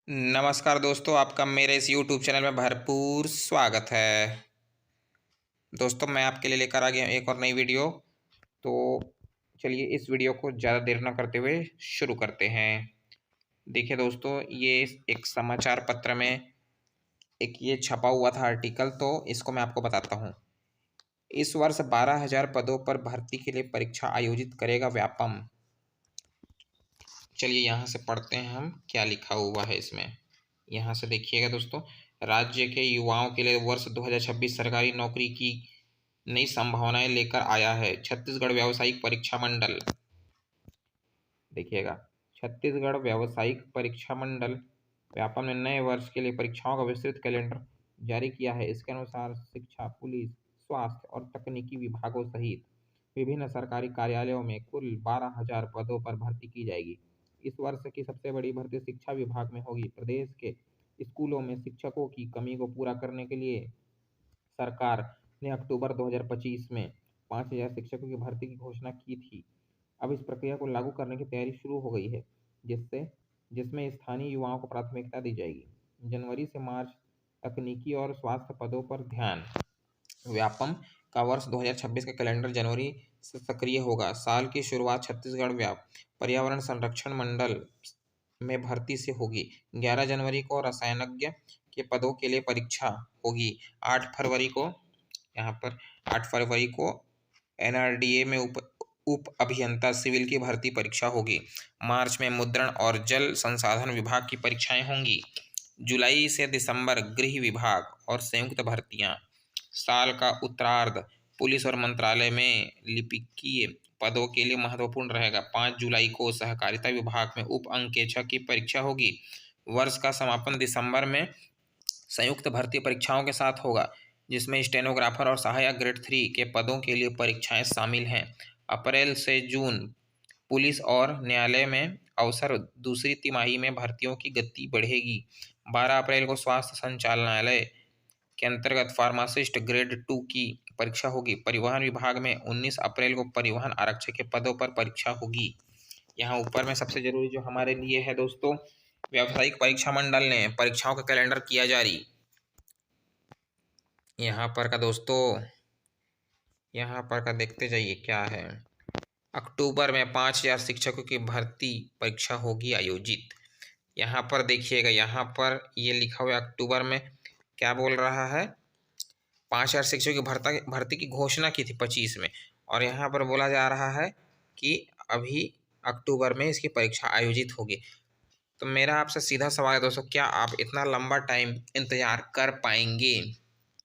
नमस्कार दोस्तों, आपका मेरे इस यूट्यूब चैनल में भरपूर स्वागत है। दोस्तों, मैं आपके लिए लेकर आ गया हूँ एक और नई वीडियो। तो चलिए इस वीडियो को ज़्यादा देर ना करते हुए शुरू करते हैं। देखिए दोस्तों, ये एक समाचार पत्र में एक ये छपा हुआ था आर्टिकल, तो इसको मैं आपको बताता हूँ। इस वर्ष 12,000 पदों पर भर्ती के लिए परीक्षा आयोजित करेगा व्यापम। चलिए यहाँ से पढ़ते हैं हम क्या लिखा हुआ है इसमें। यहाँ से देखिएगा दोस्तों, राज्य के युवाओं के लिए वर्ष 2026 सरकारी नौकरी की नई संभावनाएं लेकर आया है। छत्तीसगढ़ व्यावसायिक परीक्षा मंडल, देखिएगा, छत्तीसगढ़ व्यावसायिक परीक्षा मंडल व्यापम ने नए वर्ष के लिए परीक्षाओं का विस्तृत कैलेंडर जारी किया है। इसके अनुसार शिक्षा, पुलिस, स्वास्थ्य और तकनीकी विभागों सहित विभिन्न सरकारी कार्यालयों में कुल 12,000 पदों पर भर्ती की जाएगी। इस वर्ष की सबसे बड़ी भर्ती शिक्षा विभाग में होगी। प्रदेश के स्कूलों में शिक्षकों की कमी को पूरा करने के लिए सरकार ने अक्टूबर 2025 में 5,000 शिक्षकों की भर्ती की घोषणा की थी। अब इस प्रक्रिया को लागू करने की तैयारी शुरू हो गई है, जिसमें स्थानीय युवाओं को प्राथमिकता दी जाएगी। जनवरी से मार्च तकनीकी और स्वास्थ्य पदों पर ध्यान। व्यापम का वर्ष 2026 का कैलेंडर जनवरी से सक्रिय होगा। साल की शुरुआत छत्तीसगढ़ पर्यावरण संरक्षण मंडल में भर्ती से होगी। 11 जनवरी को रसायनज्ञ के पदों के लिए परीक्षा होगी। 8 फरवरी को एनआरडीए में उप अभियंता सिविल की भर्ती परीक्षा होगी। मार्च में मुद्रण और जल संसाधन विभाग की परीक्षाएं होंगी। जुलाई से दिसंबर गृह विभाग और संयुक्त भर्तियां। साल का उत्तरार्ध पुलिस और मंत्रालय में लिपिकीय पदों के लिए महत्वपूर्ण रहेगा। 5 जुलाई को सहकारिता विभाग में उप अंकेक्षक की परीक्षा होगी। वर्ष का समापन दिसंबर में संयुक्त भर्ती परीक्षाओं के साथ होगा, जिसमें स्टेनोग्राफर और सहायक ग्रेड 3 के पदों के लिए परीक्षाएं शामिल हैं। अप्रैल से जून पुलिस और न्यायालय में अवसर दूसरी तिमाही में भर्तियों की गति बढ़ेगी। 12 अप्रैल को स्वास्थ्य संचालनालय के अंतर्गत फार्मासिस्ट ग्रेड 2 की परीक्षा होगी। परिवहन विभाग में 19 अप्रैल को परिवहन आरक्षक के पदों पर परीक्षा होगी। यहाँ ऊपर में सबसे जरूरी जो हमारे लिए है दोस्तों, व्यावसायिक परीक्षा मंडल ने परीक्षाओं का कैलेंडर किया जारी। यहाँ पर का दोस्तों, यहाँ पर का देखते जाइए क्या है। अक्टूबर में 5,000 शिक्षकों की भर्ती परीक्षा होगी आयोजित। यहाँ पर देखिएगा, यहाँ पर ये लिखा हुआ अक्टूबर में क्या बोल रहा है। 5,000 शिक्षकों की भर्ती की घोषणा की थी 25 में, और यहाँ पर बोला जा रहा है कि अभी अक्टूबर में इसकी परीक्षा आयोजित होगी। तो मेरा आपसे सीधा सवाल है दोस्तों, क्या आप इतना लंबा टाइम इंतजार कर पाएंगे?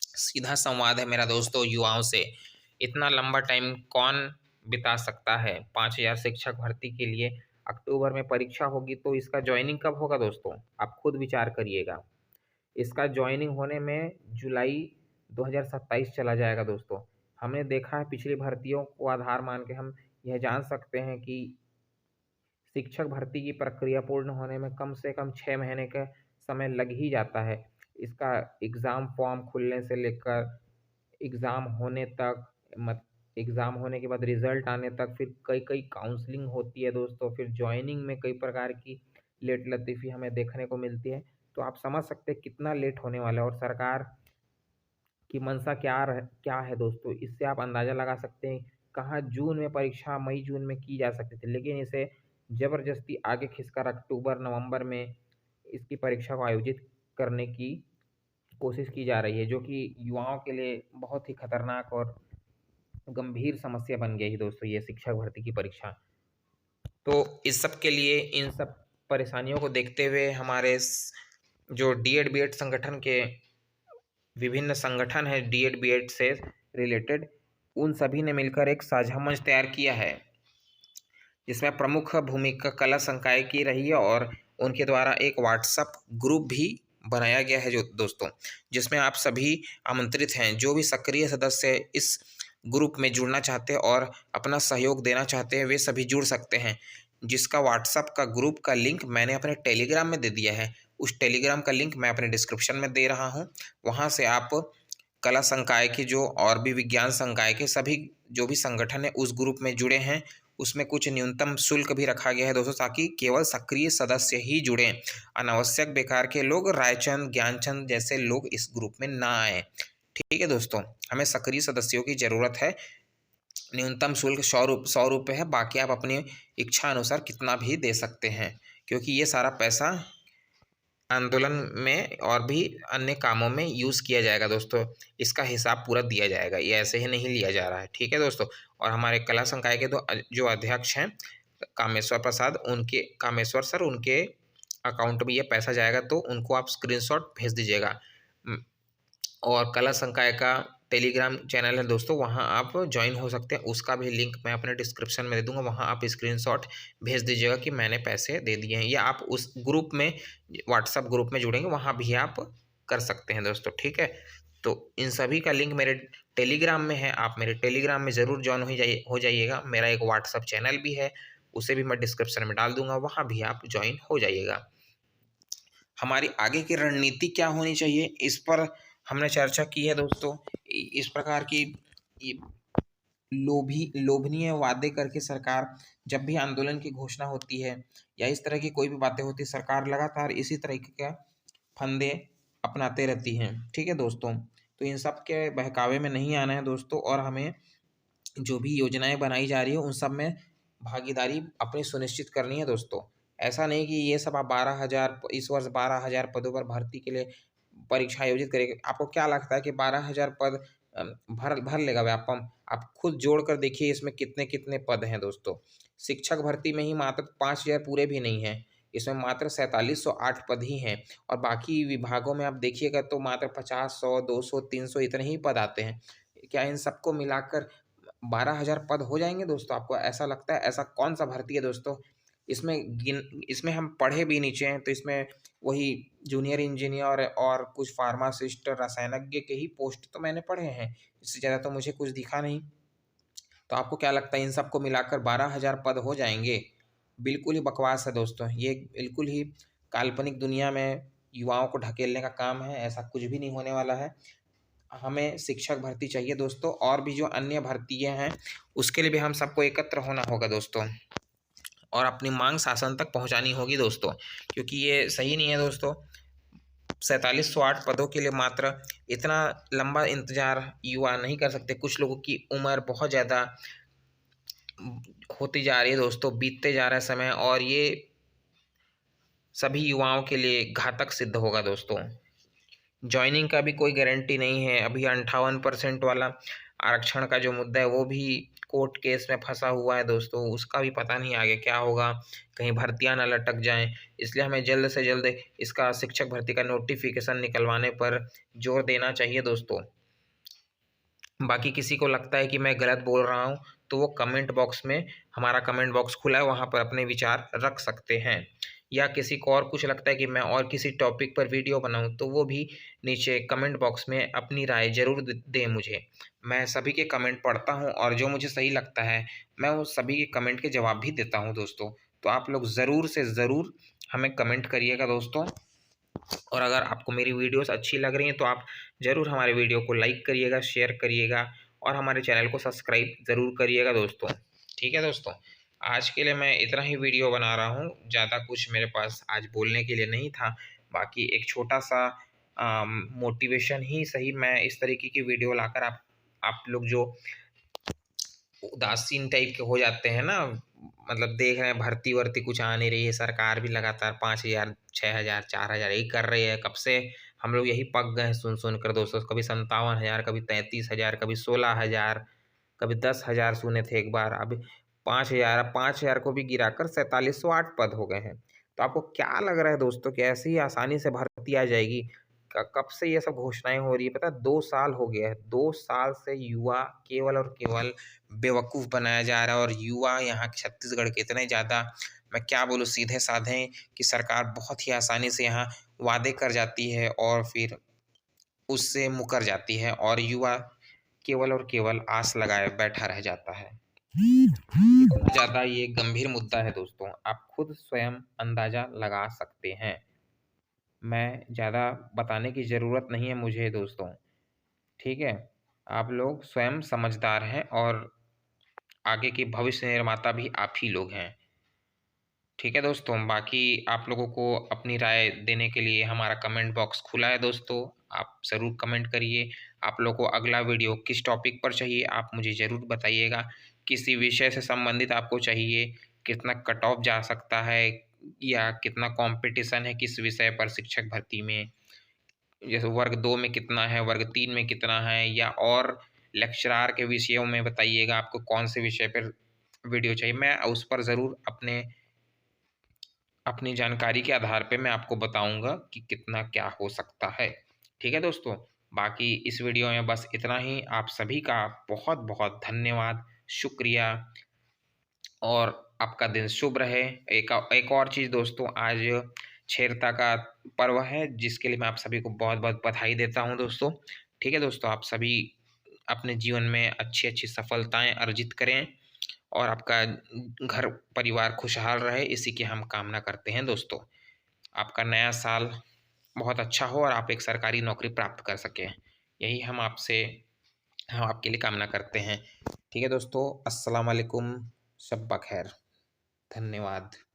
सीधा संवाद है मेरा दोस्तों युवाओं से, इतना लंबा टाइम कौन बिता सकता है? 5,000 शिक्षक भर्ती के लिए अक्टूबर में परीक्षा होगी, तो इसका ज्वाइनिंग कब होगा दोस्तों? आप खुद विचार करिएगा। इसका ज्वाइनिंग होने में जुलाई 2027 चला जाएगा दोस्तों। हमने देखा है पिछली भर्तियों को आधार मान के हम यह जान सकते हैं कि शिक्षक भर्ती की प्रक्रिया पूर्ण होने में कम से कम 6 महीने का समय लग ही जाता है। इसका एग्ज़ाम फॉर्म खुलने से लेकर एग्ज़ाम होने तक, एग्ज़ाम होने के बाद रिज़ल्ट आने तक, फिर कई काउंसलिंग होती है दोस्तों, फिर जॉइनिंग में कई प्रकार की लेट लतीफ़ी हमें देखने को मिलती है। तो आप समझ सकते हैं कितना लेट होने वाला है, और सरकार की मंशा क्या है दोस्तों, इससे आप अंदाज़ा लगा सकते हैं। कहाँ जून में परीक्षा मई जून में की जा सकती थी, लेकिन इसे ज़बरदस्ती आगे खिंचकर अक्टूबर नवंबर में इसकी परीक्षा को आयोजित करने की कोशिश की जा रही है, जो कि युवाओं के लिए बहुत ही खतरनाक और गंभीर समस्या बन गई है दोस्तों, ये शिक्षक भर्ती की परीक्षा। तो इस सब के लिए, इन सब परेशानियों को देखते हुए हमारे जो डीएड बीएड संगठन के विभिन्न संगठन है डीएड बीएड से रिलेटेड, उन सभी ने मिलकर एक साझा मंच तैयार किया है, जिसमें प्रमुख भूमिका कला संकाय की रही है, और उनके द्वारा एक व्हाट्सएप ग्रुप भी बनाया गया है जो दोस्तों, जिसमें आप सभी आमंत्रित हैं। जो भी सक्रिय सदस्य इस ग्रुप में जुड़ना चाहते हैं और अपना सहयोग देना चाहते हैं, वे सभी जुड़ सकते हैं। जिसका व्हाट्सएप का ग्रुप का लिंक मैंने अपने टेलीग्राम में दे दिया है। उस टेलीग्राम का लिंक मैं अपने डिस्क्रिप्शन में दे रहा हूँ। वहाँ से आप कला संकाय के जो और भी विज्ञान संकाय के सभी जो भी संगठन है उस ग्रुप में जुड़े हैं, उसमें कुछ न्यूनतम शुल्क भी रखा गया है दोस्तों, ताकि केवल सक्रिय सदस्य ही जुड़ें। अनावश्यक बेकार के लोग, रायचंद ज्ञानचंद जैसे लोग इस ग्रुप में ना आए। ठीक है दोस्तों, हमें सक्रिय सदस्यों की ज़रूरत है। न्यूनतम शुल्क 100 रुपये है, बाकी आप अपनी इच्छा अनुसार कितना भी दे सकते हैं, क्योंकि ये सारा पैसा आंदोलन में और भी अन्य कामों में यूज़ किया जाएगा दोस्तों। इसका हिसाब पूरा दिया जाएगा, ये ऐसे ही नहीं लिया जा रहा है। ठीक है दोस्तों, और हमारे कला संकाय के जो अध्यक्ष हैं कामेश्वर प्रसाद, उनके कामेश्वर सर, उनके अकाउंट में ये पैसा जाएगा, तो उनको आप स्क्रीनशॉट भेज दीजिएगा। और कला संकाय का टेलीग्राम चैनल है दोस्तों, वहाँ आप ज्वाइन हो सकते हैं, उसका भी लिंक मैं अपने डिस्क्रिप्शन में दे दूँगा। वहाँ आप स्क्रीनशॉट भेज दीजिएगा कि मैंने पैसे दे दिए हैं, या आप उस ग्रुप में, व्हाट्सएप ग्रुप में जुड़ेंगे, वहाँ भी आप कर सकते हैं दोस्तों। ठीक है, तो इन सभी का लिंक मेरे टेलीग्राम में है, आप मेरे टेलीग्राम में ज़रूर ज्वाइन हो जाइएगा। मेरा एक व्हाट्सएप चैनल भी है, उसे भी मैं डिस्क्रिप्शन में डाल दूँगा, वहाँ भी आप ज्वाइन हो जाइएगा। हमारी आगे की रणनीति क्या होनी चाहिए, इस पर हमने चर्चा की है दोस्तों। इस प्रकार की लोभनीय वादे करके सरकार, जब भी आंदोलन की घोषणा होती है या इस तरह की कोई भी बातें होती है, सरकार लगातार इसी तरीके का फंदे अपनाते रहती हैं। ठीक है दोस्तों, तो इन सब के बहकावे में नहीं आना है दोस्तों, और हमें जो भी योजनाएं बनाई जा रही है उन सब में भागीदारी अपनी सुनिश्चित करनी है दोस्तों। ऐसा नहीं कि ये सब आप 12,000 इस वर्ष 12,000 पदों पर भर्ती के लिए परीक्षा आयोजित करेंगे। आपको क्या लगता है कि 12,000 पद भर भर लेगा व्यापम? आप खुद जोड़ कर देखिए इसमें कितने कितने पद हैं दोस्तों। शिक्षक भर्ती में ही मात्र 5,000 पूरे भी नहीं हैं, इसमें मात्र 4708 पद ही हैं, और बाकी विभागों में आप देखिएगा तो मात्र 50, 100, 200, 300 इतने ही पद आते हैं। क्या इन सबको मिलाकर 12,000 पद हो जाएंगे दोस्तों? आपको ऐसा लगता है? ऐसा कौन सा भर्ती है दोस्तों? इसमें हम पढ़े भी नीचे हैं, तो इसमें वही जूनियर इंजीनियर और कुछ फार्मासिस्ट, रसायनज्ञ के ही पोस्ट तो मैंने पढ़े हैं, इससे ज़्यादा तो मुझे कुछ दिखा नहीं। तो आपको क्या लगता है इन सबको मिलाकर 12,000 पद हो जाएंगे? बिल्कुल ही बकवास है दोस्तों, ये बिल्कुल ही काल्पनिक दुनिया में युवाओं को ढकेलने का काम है, ऐसा कुछ भी नहीं होने वाला है। हमें शिक्षक भर्ती चाहिए दोस्तों, और भी जो अन्य भर्तियाँ हैं उसके लिए भी हम सबको एकत्र होना होगा दोस्तों, और अपनी मांग शासन तक पहुंचानी होगी दोस्तों, क्योंकि ये सही नहीं है दोस्तों। 4708 पदों के लिए मात्र इतना लंबा इंतजार युवा नहीं कर सकते। कुछ लोगों की उम्र बहुत ज़्यादा होती जा रही है दोस्तों, बीतते जा रहा है समय, और ये सभी युवाओं के लिए घातक सिद्ध होगा दोस्तों। जॉइनिंग का भी कोई गारंटी नहीं है। अभी 58% वाला आरक्षण का जो मुद्दा है वो भी कोर्ट केस में फंसा हुआ है दोस्तों, उसका भी पता नहीं आगे क्या होगा, कहीं भर्तियां ना लटक जाएं। इसलिए हमें जल्द से जल्द इसका शिक्षक भर्ती का नोटिफिकेशन निकलवाने पर जोर देना चाहिए दोस्तों। बाकी किसी को लगता है कि मैं गलत बोल रहा हूँ तो वो कमेंट बॉक्स में, हमारा कमेंट बॉक्स खुला है, वहाँ पर अपने विचार रख सकते हैं। या किसी को और कुछ लगता है कि मैं और किसी टॉपिक पर वीडियो बनाऊं, तो वो भी नीचे कमेंट बॉक्स में अपनी राय ज़रूर दें मुझे। मैं सभी के कमेंट पढ़ता हूं, और जो मुझे सही लगता है मैं उस सभी के कमेंट के जवाब भी देता हूं दोस्तों। तो आप लोग ज़रूर से ज़रूर हमें कमेंट करिएगा दोस्तों, और अगर आपको मेरी वीडियोस अच्छी लग रही हैं तो आप ज़रूर हमारे वीडियो को लाइक करिएगा, शेयर करिएगा, और हमारे चैनल को सब्सक्राइब ज़रूर करिएगा दोस्तों। ठीक है दोस्तों, आज के लिए मैं इतना ही वीडियो बना रहा हूँ, ज़्यादा कुछ मेरे पास आज बोलने के लिए नहीं था। बाकी एक छोटा सा मोटिवेशन ही सही, मैं इस तरीके की वीडियो लाकर आप लोग जो उदासीन टाइप के हो जाते हैं ना, मतलब देख रहे हैं भर्ती वर्ती कुछ आ नहीं रही है, सरकार भी लगातार 5,000, 6,000, 4,000 यही कर रही है। कब से हम लोग यही पक गए हैं सुन कर दोस्तों, कभी 57,000, कभी 33,000, कभी 16,000, कभी 10,000 सुने थे एक बार, अभी 5,000, अब 5,000 को भी गिराकर 4708 पद हो गए हैं। तो आपको क्या लग रहा है दोस्तों कि ऐसे ही आसानी से भर्ती आ जाएगी? कब से ये सब घोषणाएं हो रही है पता है? 2 साल हो गया है, 2 साल से युवा केवल और केवल बेवकूफ़ बनाया जा रहा है, और युवा यहाँ छत्तीसगढ़ के इतने ज़्यादा, मैं क्या बोलूँ, सीधे साधे हैं कि सरकार बहुत ही आसानी से यहाँ वादे कर जाती है और फिर उससे मुकर जाती है, और युवा केवल और केवल आस लगाए बैठा रह जाता है। इतना ज़्यादा ये गंभीर मुद्दा है दोस्तों, आप खुद स्वयं अंदाज़ा लगा सकते हैं। मैं ज़्यादा बताने की ज़रूरत नहीं है मुझे दोस्तों, ठीक है? आप लोग स्वयं समझदार हैं, और आगे की भविष्य निर्माता भी आप ही लोग हैं। ठीक है दोस्तों, बाकी आप लोगों को अपनी राय देने के लिए हमारा कमेंट बॉक्स खुला है दोस्तों, आप ज़रूर कमेंट करिए। आप लोगों को अगला वीडियो किस टॉपिक पर चाहिए आप मुझे ज़रूर बताइएगा। किसी विषय से संबंधित आपको चाहिए, कितना कट ऑफ जा सकता है या कितना कंपटीशन है किस विषय पर शिक्षक भर्ती में, जैसे वर्ग 2 में कितना है, वर्ग 3 में कितना है, या और लेक्चरार के विषयों में बताइएगा आपको कौन से विषय पर वीडियो चाहिए। मैं उस पर ज़रूर अपनी जानकारी के आधार पे मैं आपको बताऊंगा कि कितना क्या हो सकता है। ठीक है दोस्तों, बाकी इस वीडियो में बस इतना ही। आप सभी का बहुत बहुत धन्यवाद, शुक्रिया, और आपका दिन शुभ रहे। एक और चीज़ दोस्तों, आज छेरता का पर्व है जिसके लिए मैं आप सभी को बहुत बहुत बधाई देता हूँ दोस्तों। ठीक है दोस्तों, आप सभी अपने जीवन में अच्छी अच्छी सफलताएं अर्जित करें और आपका घर परिवार खुशहाल रहे, इसी की हम कामना करते हैं दोस्तों। आपका नया साल बहुत अच्छा हो और आप एक सरकारी नौकरी प्राप्त कर सकें, यही हम आपके लिए कामना करते हैं। ठीक है दोस्तों, अस्सलाम वालेकुम, शब्बा खैर, धन्यवाद।